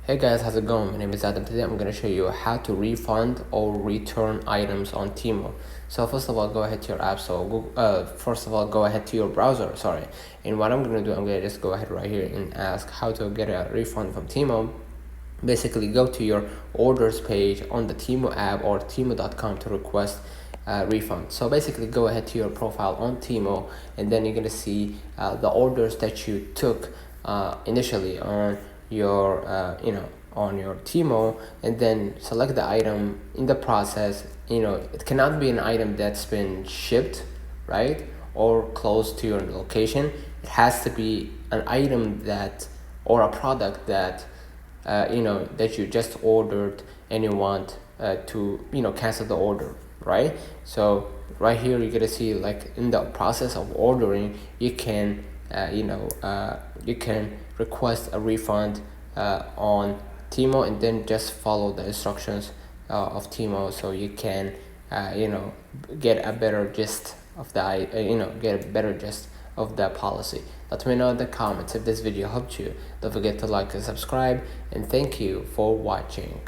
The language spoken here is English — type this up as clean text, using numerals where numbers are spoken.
Hey guys, how's it going? My name is Adam. Today I'm going to show you how to refund or return items on Temu. So first of all, go ahead to your app. So go ahead to your browser, sorry. And what I'm going to do, I'm going to just go ahead right here and ask how to get a refund from Temu. Basically, go to your orders page on the Temu app or temu.com to request a refund. So basically, go ahead to your profile on Temu, and then you're going to see the orders that you took initially on your on your Temu, and then select the item. In the process, it cannot be an item that's been shipped, right, or close to your location. It has to be an item that, or a product that that you just ordered and you want to cancel the order, right? So right here you're gonna see, like, in the process of ordering, you can you can request a refund on Temu, and then just follow the instructions of Temu, so you can get a better gist of the policy. Let me know in the comments if this video helped you. Don't forget to like and subscribe, and thank you for watching.